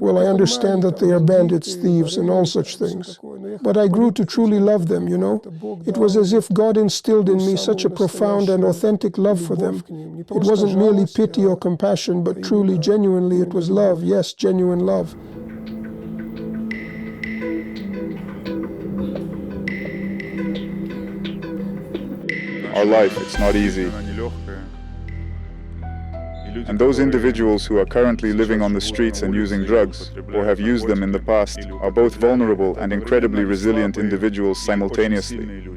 Well, I understand that they are bandits, thieves, and all such things. But I grew to truly love them, you know. It was as if God instilled in me such a profound and authentic love for them. It wasn't merely pity or compassion, but truly, genuinely, it was love. Yes, genuine love. Our life, it's not easy. And those individuals who are currently living on the streets and using drugs, or have used them in the past, are both vulnerable and incredibly resilient individuals simultaneously.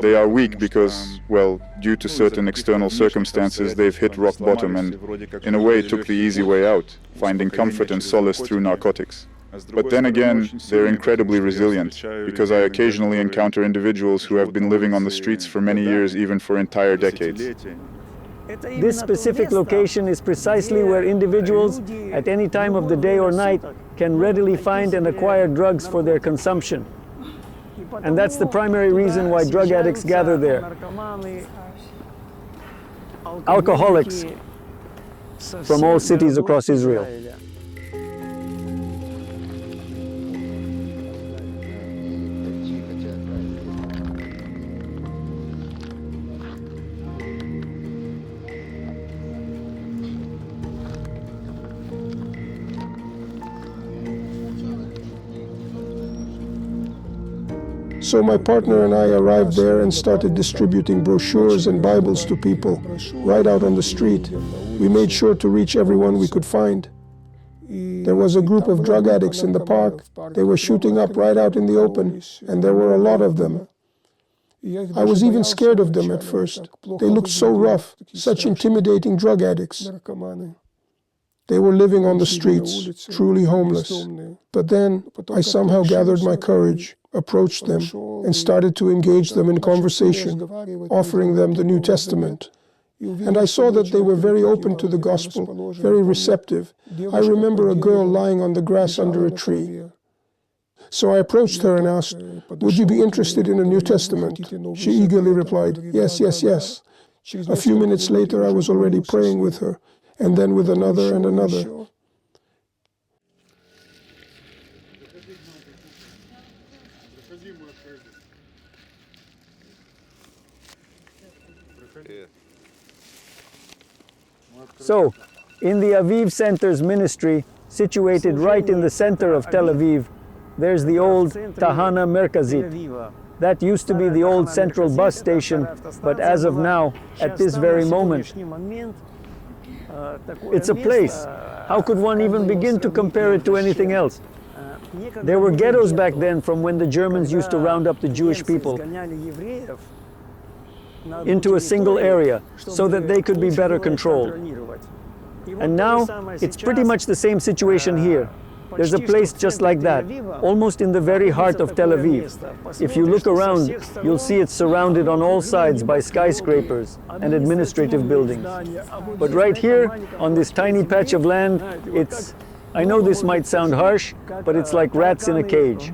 They are weak because, well, due to certain external circumstances, they've hit rock bottom and, in a way, took the easy way out, finding comfort and solace through narcotics. But then again, they're incredibly resilient, because I occasionally encounter individuals who have been living on the streets for many years, even for entire decades. This specific location is precisely where individuals, at any time of the day or night, can readily find and acquire drugs for their consumption. And that's the primary reason why drug addicts gather there. Alcoholics from all cities across Israel. So my partner and I arrived there and started distributing brochures and Bibles to people right out on the street. We made sure to reach everyone we could find. There was a group of drug addicts in the park. They were shooting up right out in the open, and there were a lot of them. I was even scared of them at first. They looked so rough, such intimidating drug addicts. They were living on the streets, truly homeless. But then I somehow gathered my courage, approached them, and started to engage them in conversation, offering them the New Testament. And I saw that they were very open to the gospel, very receptive. I remember a girl lying on the grass under a tree. So I approached her and asked, "Would you be interested in a New Testament?" She eagerly replied, "Yes, yes, yes." A few minutes later, I was already praying with her, and then with another and another. So, in the Aviv Center's ministry, situated right in the center of Tel Aviv, there's the old Tahana Merkazit. That used to be the old central bus station, but as of now, at this very moment, it's a place. How could one even begin to compare it to anything else? There were ghettos back then from when the Germans used to round up the Jewish people into a single area so that they could be better controlled. And now, it's pretty much the same situation here. There's a place just like that, almost in the very heart of Tel Aviv. If you look around, you'll see it's surrounded on all sides by skyscrapers and administrative buildings. But right here, on this tiny patch of land, I know this might sound harsh, but it's like rats in a cage.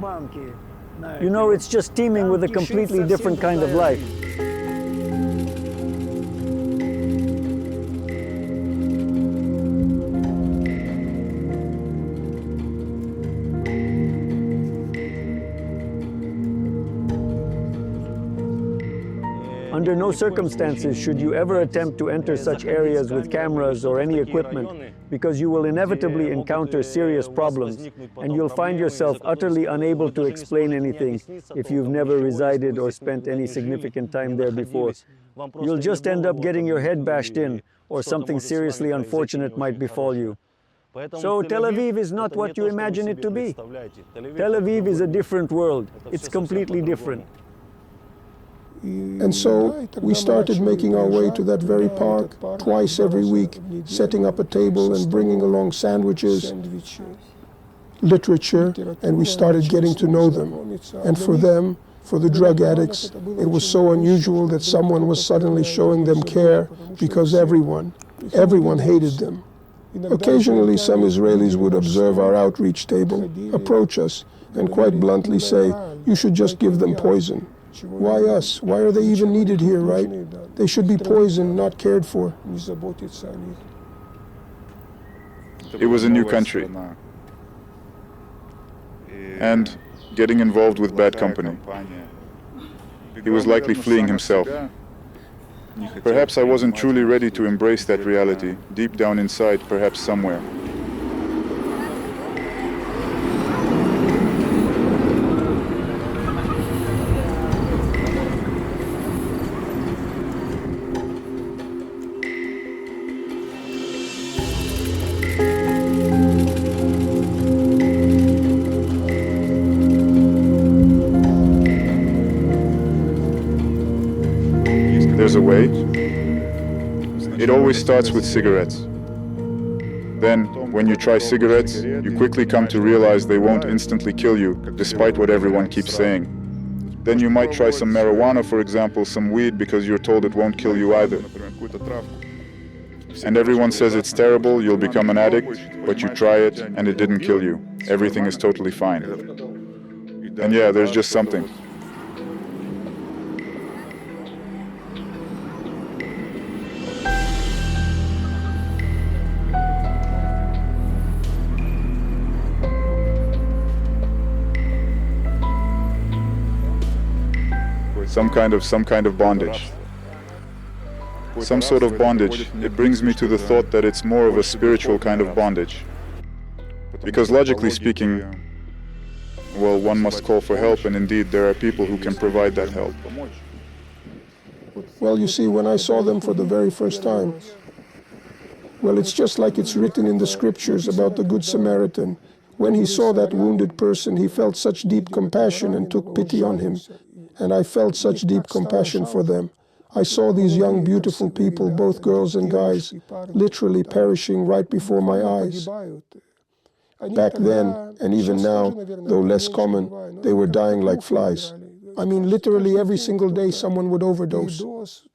You know, it's just teeming with a completely different kind of life. Under no circumstances should you ever attempt to enter such areas with cameras or any equipment, because you will inevitably encounter serious problems, and you'll find yourself utterly unable to explain anything if you've never resided or spent any significant time there before. You'll just end up getting your head bashed in, or something seriously unfortunate might befall you. So Tel Aviv is not what you imagine it to be. Tel Aviv is a different world. It's completely different. And so we started making our way to that very park twice every week, setting up a table and bringing along sandwiches, literature, and we started getting to know them. And for them, for the drug addicts, it was so unusual that someone was suddenly showing them care, because everyone hated them. Occasionally, some Israelis would observe our outreach table, approach us, and quite bluntly say, "You should just give them poison. Why us? Why are they even needed here, right? They should be poisoned, not cared for." It was a new country. And getting involved with bad company. He was likely fleeing himself. Perhaps I wasn't truly ready to embrace that reality, deep down inside, perhaps somewhere. There's a way. It always starts with cigarettes. Then, when you try cigarettes, you quickly come to realize they won't instantly kill you, despite what everyone keeps saying. Then you might try some marijuana, for example, some weed, because you're told it won't kill you either. And everyone says it's terrible, you'll become an addict, but you try it, and it didn't kill you. Everything is totally fine. And yeah, there's just something. Some kind of bondage. Some sort of bondage. It brings me to the thought that it's more of a spiritual kind of bondage. Because logically speaking, well, one must call for help, and indeed there are people who can provide that help. Well, you see, when I saw them for the very first time, well, it's just like it's written in the scriptures about the Good Samaritan. When he saw that wounded person, he felt such deep compassion and took pity on him. And I felt such deep compassion for them. I saw these young, beautiful people, both girls and guys, literally perishing right before my eyes. Back then, and even now, though less common, they were dying like flies. I mean, literally every single day someone would overdose.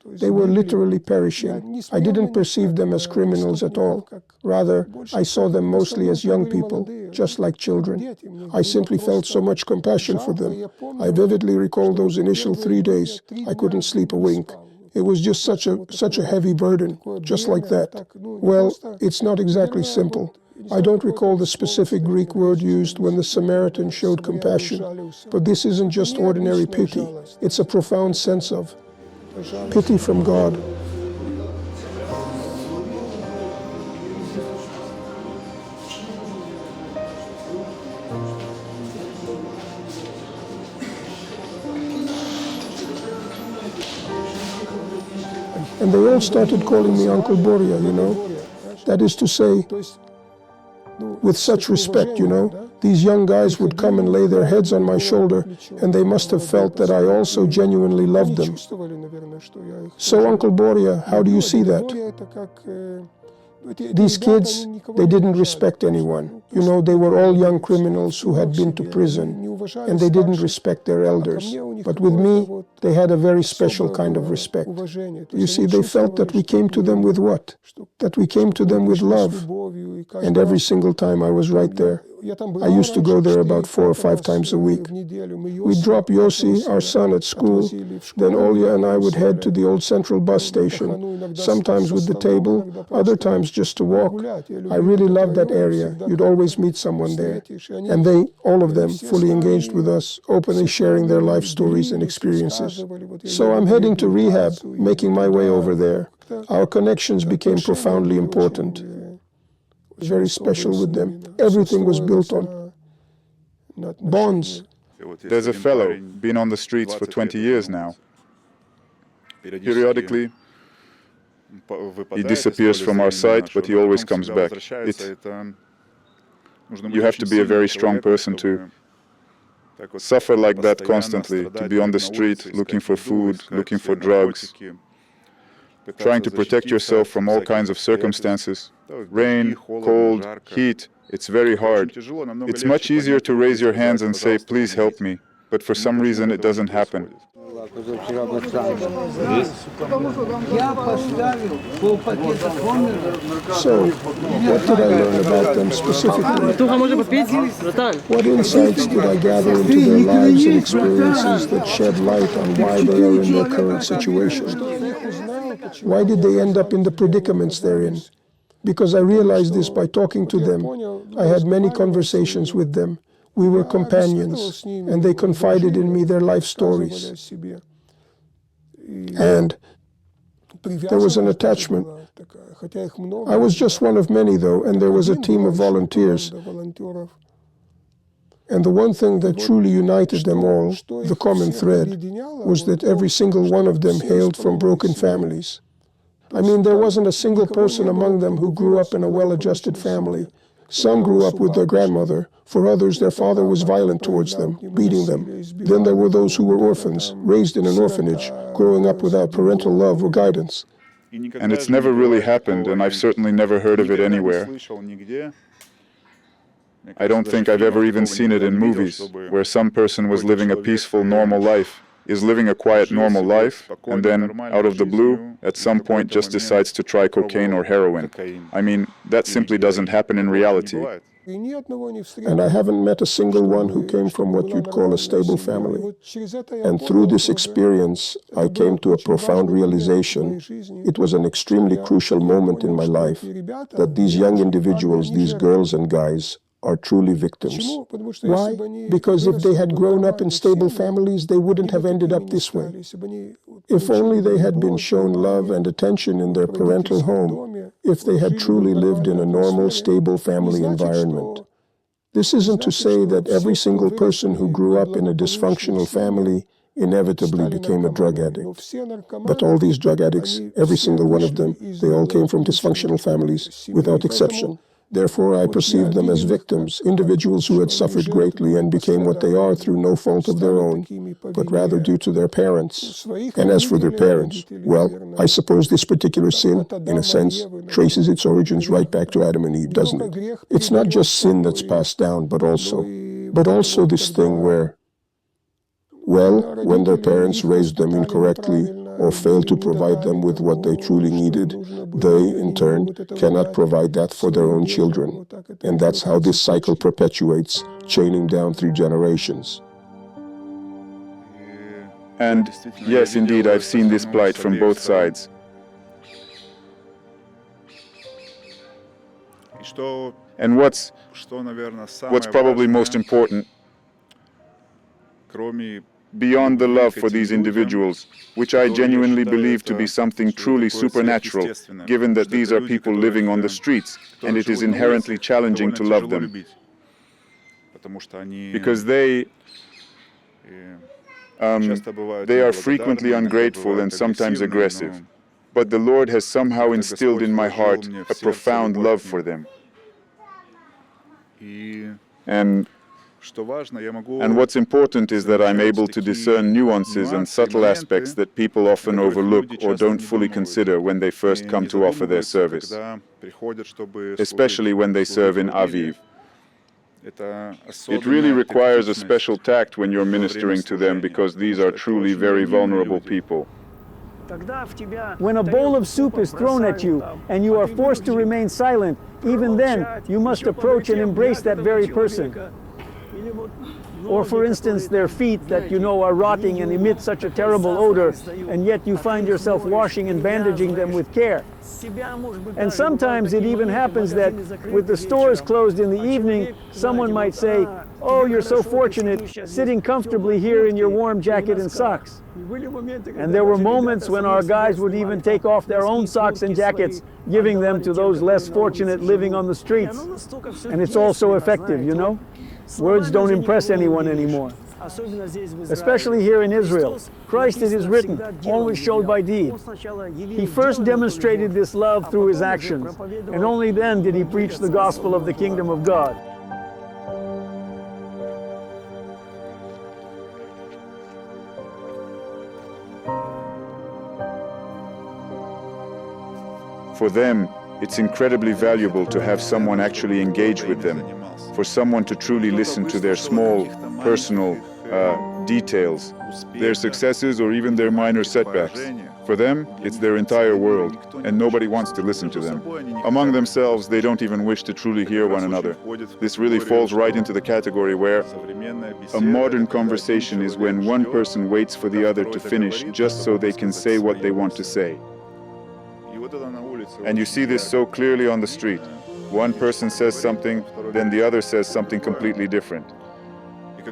They were literally perishing. I didn't perceive them as criminals at all. Rather, I saw them mostly as young people, just like children. I simply felt so much compassion for them. I vividly recall those initial 3 days. I couldn't sleep a wink. It was just such a heavy burden, just like that. Well, it's not exactly simple. I don't recall the specific Greek word used when the Samaritan showed compassion, but this isn't just ordinary pity. It's a profound sense of pity from God. And they all started calling me Uncle Boria, you know. That is to say, with such respect, you know. These young guys would come and lay their heads on my shoulder, and they must have felt that I also genuinely loved them. So, Uncle Boria, how do you see that? These kids, they didn't respect anyone. You know, they were all young criminals who had been to prison, and they didn't respect their elders. But with me, they had a very special kind of respect. You see, they felt that we came to them with what? That we came to them with love. And every single time I was right there. I used to go there about 4 or 5 times a week. We'd drop Yossi, our son, at school. Then Olya and I would head to the old central bus station, sometimes with the table, other times just to walk. I really loved that area. You'd always meet someone there. And they, all of them, fully engaged with us, openly sharing their life stories and experiences. So I'm heading to rehab, making my way over there. Our connections became profoundly important. Very special with them. Everything was built on bonds. There's a fellow, been on the streets for 20 years now. Periodically, he disappears from our sight, but he always comes back. You have to be a very strong person to suffer like that constantly, to be on the street, looking for food, looking for drugs, trying to protect yourself from all kinds of circumstances. Rain, cold, heat, it's very hard. It's much easier to raise your hands and say, please help me, but for some reason it doesn't happen. So, what did I learn about them specifically? What insights did I gather into their lives and experiences that shed light on why they are in their current situation? Why did they end up in the predicaments they're in? because I realized this by talking to them. I had many conversations with them. We were companions, and they confided in me their life stories. And there was an attachment. I was just one of many, though, and there was a team of volunteers. And the one thing that truly united them all, the common thread, was that every single one of them hailed from broken families. I mean, there wasn't a single person among them who grew up in a well-adjusted family. Some grew up with their grandmother. For others, their father was violent towards them, beating them. Then there were those who were orphans, raised in an orphanage, growing up without parental love or guidance. And it's never really happened, and I've certainly never heard of it anywhere. I don't think I've ever even seen it in movies, where some person was living a peaceful, normal life, is living a quiet, normal life, and then, out of the blue, at some point just decides to try cocaine or heroin. I mean, that simply doesn't happen in reality. And I haven't met a single one who came from what you'd call a stable family. And through this experience, I came to a profound realization. It was an extremely crucial moment in my life, that these young individuals, these girls and guys, are truly victims. Why? Because if they had grown up in stable families, they wouldn't have ended up this way. If only they had been shown love and attention in their parental home, if they had truly lived in a normal, stable family environment. This isn't to say that every single person who grew up in a dysfunctional family inevitably became a drug addict. But all these drug addicts, every single one of them, they all came from dysfunctional families, without exception. Therefore, I perceived them as victims, individuals who had suffered greatly and became what they are through no fault of their own, but rather due to their parents. And as for their parents, well, I suppose this particular sin, in a sense, traces its origins right back to Adam and Eve, doesn't it? It's not just sin that's passed down, but also this thing where, well, when their parents raised them incorrectly, or fail to provide them with what they truly needed, they, in turn, cannot provide that for their own children. And that's how this cycle perpetuates, chaining down through generations. And yes, indeed, I've seen this plight from both sides. And what's probably most important, beyond the love for these individuals, which I genuinely believe to be something truly supernatural, given that these are people living on the streets, and it is inherently challenging to love them. Because they are frequently ungrateful and sometimes aggressive. But the Lord has somehow instilled in my heart a profound love for them. And what's important is that I'm able to discern nuances and subtle aspects that people often overlook or don't fully consider when they first come to offer their service, especially when they serve in Aviv. It really requires a special tact when you're ministering to them, because these are truly very vulnerable people. When a bowl of soup is thrown at you and you are forced to remain silent, even then you must approach and embrace that very person. Or for instance, their feet that you know are rotting and emit such a terrible odor, and yet you find yourself washing and bandaging them with care. And sometimes it even happens that with the stores closed in the evening, someone might say, "Oh, you're so fortunate, sitting comfortably here in your warm jacket and socks." And there were moments when our guys would even take off their own socks and jackets, giving them to those less fortunate living on the streets. And it's all so effective, you know? Words don't impress anyone anymore. Especially here in Israel. Christ, it is written, always showed by deed. He first demonstrated this love through his actions, and only then did he preach the gospel of the kingdom of God. For them, it's incredibly valuable to have someone actually engage with them, for someone to truly listen to their small, personal details, their successes or even their minor setbacks. For them, it's their entire world, and nobody wants to listen to them. Among themselves, they don't even wish to truly hear one another. This really falls right into the category where a modern conversation is when one person waits for the other to finish just so they can say what they want to say. And you see this so clearly on the street. One person says something, then the other says something completely different.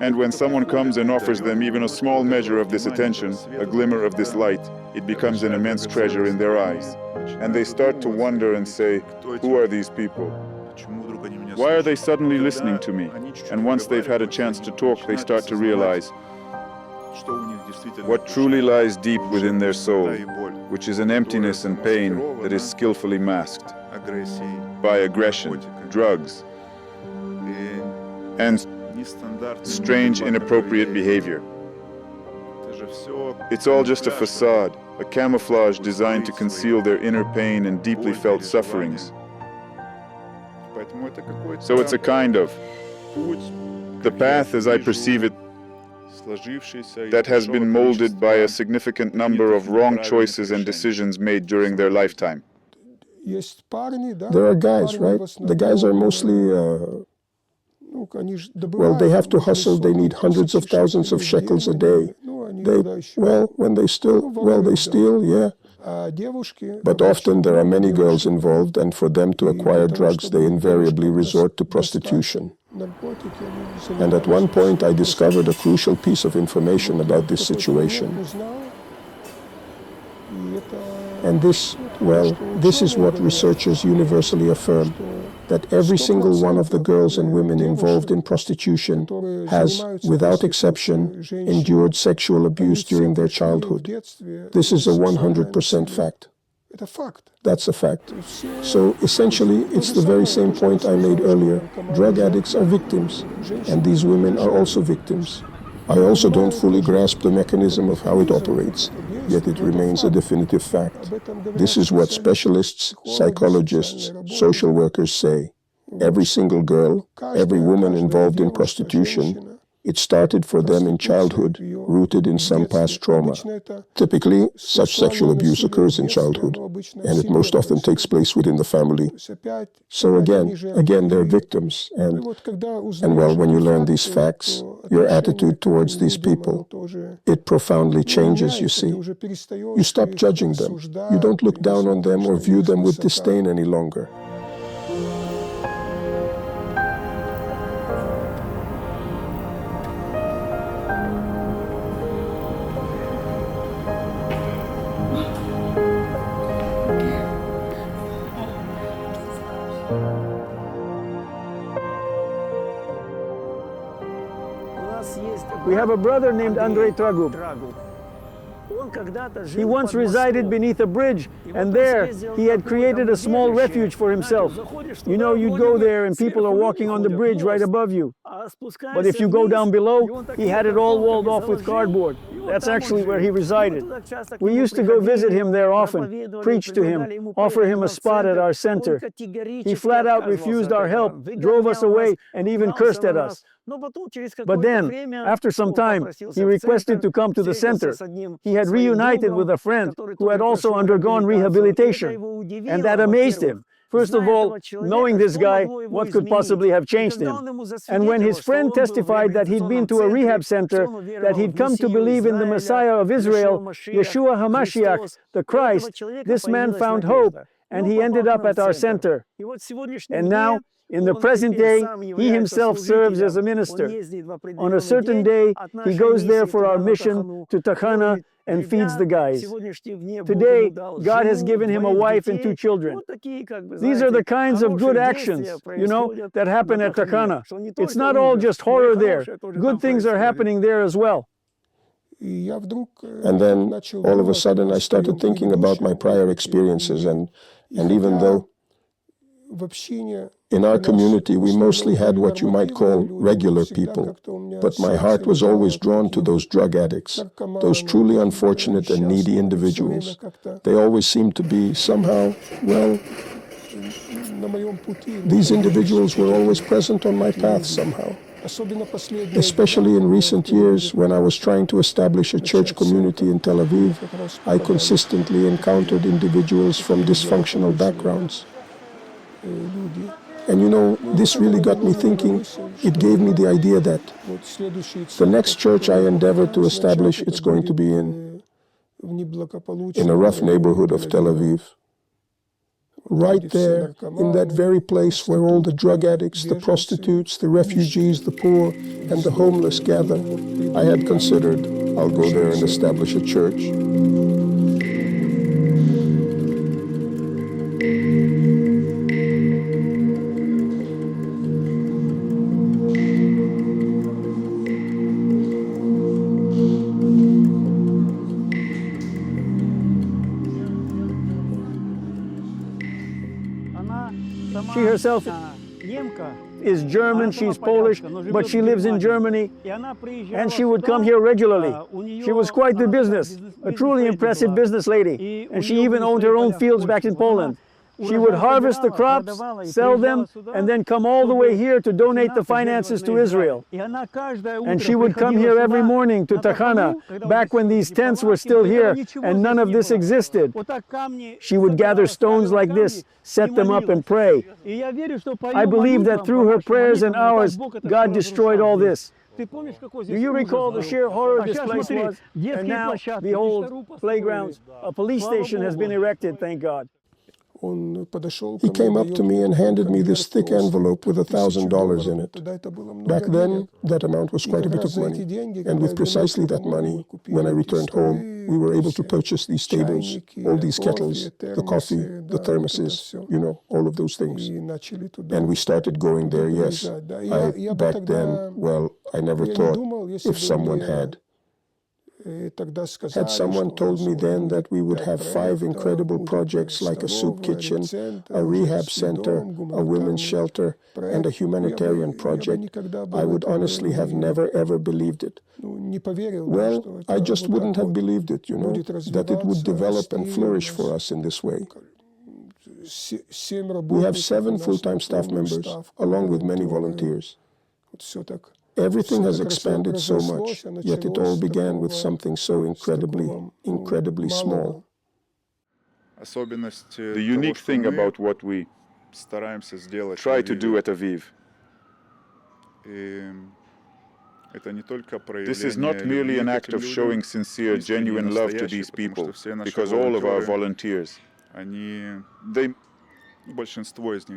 And when someone comes and offers them even a small measure of this attention, a glimmer of this light, it becomes an immense treasure in their eyes. And they start to wonder and say, who are these people? Why are they suddenly listening to me? And once they've had a chance to talk, they start to realize what truly lies deep within their soul, which is an emptiness and pain that is skillfully masked by aggression, drugs, and strange, inappropriate behavior. It's all just a facade, a camouflage designed to conceal their inner pain and deeply felt sufferings. So it's a kind of the path, as I perceive it, that has been molded by a significant number of wrong choices and decisions made during their lifetime. There are guys, right? The guys are mostly, well, they have to hustle. They need hundreds of thousands of shekels a day. They steal, yeah. But often there are many girls involved, and for them to acquire drugs, they invariably resort to prostitution. And at one point, I discovered a crucial piece of information about this situation. And this is what researchers universally affirm, that every single one of the girls and women involved in prostitution has, without exception, endured sexual abuse during their childhood. This is a 100% fact. That's a fact. So essentially, it's the very same point I made earlier. Drug addicts are victims, and these women are also victims. I also don't fully grasp the mechanism of how it operates, yet it remains a definitive fact. This is what specialists, psychologists, social workers say. Every single girl, every woman involved in prostitution, it started for them in childhood, rooted in some past trauma. Typically, such sexual abuse occurs in childhood, and it most often takes place within the family. So again, they're victims, and when you learn these facts, your attitude towards these people, it profoundly changes, you see. You stop judging them. You don't look down on them or view them with disdain any longer. We have a brother named Andrei Tragub. He once resided beneath a bridge, and there he had created a small refuge for himself. You know, you'd go there and people are walking on the bridge right above you. But if you go down below, he had it all walled off with cardboard. That's actually where he resided. We used to go visit him there often, preach to him, offer him a spot at our center. He flat out refused our help, drove us away, and even cursed at us. But then, after some time, he requested to come to the center. He had reunited with a friend who had also undergone rehabilitation, and that amazed him. First of all, knowing this guy, what could possibly have changed him? And when his friend testified that he'd been to a rehab center, that he'd come to believe in the Messiah of Israel, Yeshua HaMashiach, the Christ, this man found hope, and he ended up at our center. And now, in the present day, he himself serves as a minister. On a certain day, he goes there for our mission to Tachana and feeds the guys. Today, God has given him a wife and 2 children. These are the kinds of good actions, that happen at Tachana. It's not all just horror there. Good things are happening there as well. And then, all of a sudden, I started thinking about my prior experiences, and even though in our community, we mostly had what you might call regular people. But my heart was always drawn to those drug addicts, those truly unfortunate and needy individuals. They always seemed to be somehow, these individuals were always present on my path somehow. Especially in recent years, when I was trying to establish a church community in Tel Aviv, I consistently encountered individuals from dysfunctional backgrounds. And this really got me thinking. It gave me the idea that the next church I endeavor to establish, it's going to be in a rough neighborhood of Tel Aviv. right there, in that very place where all the drug addicts, the prostitutes, the refugees, the poor, and the homeless gather, I had considered, I'll go there and establish a church. She herself is German, she's Polish, but she lives in Germany, and she would come here regularly. She was quite the business, a truly impressive business lady, and she even owned her own fields back in Poland. She would harvest the crops, sell them, and then come all the way here to donate the finances to Israel. And she would come here every morning to Tachana, back when these tents were still here and none of this existed. She would gather stones like this, set them up and pray. I believe that through her prayers and ours, God destroyed all this. Do you recall the sheer horror this place was? And now, behold, playgrounds, a police station has been erected, thank God. He came up to me and handed me this thick envelope with $1,000 in it. Back then, that amount was quite a bit of money. And with precisely that money, when I returned home, we were able to purchase these tables, all these kettles, the coffee, the thermoses, you know, all of those things. And we started going there, yes. Back then, well, I never thought if someone had. Had someone told me then that we would have 5 incredible projects like a soup kitchen, a rehab center, a women's shelter, and a humanitarian project, I would honestly have never ever believed it. Well, I just wouldn't have believed it, you know, that it would develop and flourish for us in this way. We have 7 full-time staff members, along with many volunteers. Everything has expanded so much, yet it all began with something so incredibly small. The unique thing about what we try to do at Aviv, this is not merely an act of showing sincere, genuine love to these people, because all of our volunteers,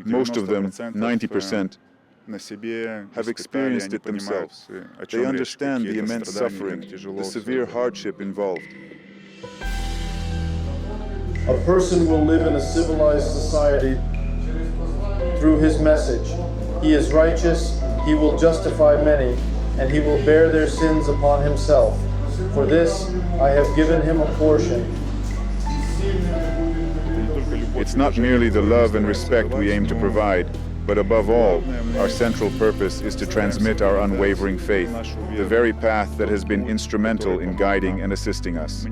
most of them, 90%, have experienced it themselves. They understand the immense suffering, the severe hardship involved. A person will live in a civilized society through his message. He is righteous, he will justify many, and he will bear their sins upon himself. For this I have given him a portion. It's not merely the love and respect we aim to provide, but above all, our central purpose is to transmit our unwavering faith, the very path that has been instrumental in guiding and assisting us.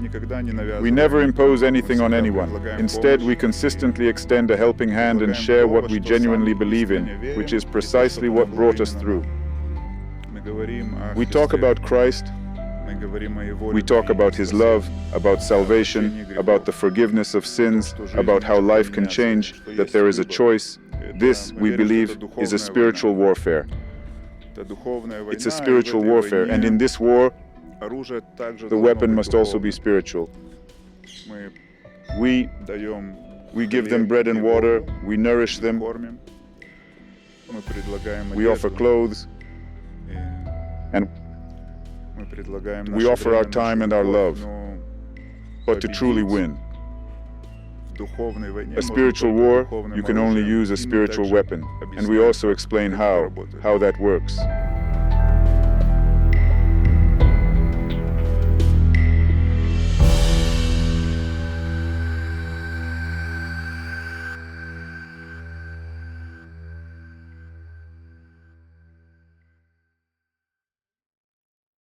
We never impose anything on anyone. Instead, we consistently extend a helping hand and share what we genuinely believe in, which is precisely what brought us through. We talk about Christ, we talk about His love, about salvation, about the forgiveness of sins, about how life can change, that there is a choice. This, we believe, is a spiritual warfare. It's a spiritual warfare, and in this war, the weapon must also be spiritual. We give them bread and water, we nourish them, we offer clothes, and we offer our time and our love. But to truly win a spiritual war, you can only use a spiritual weapon, and we also explain how that works.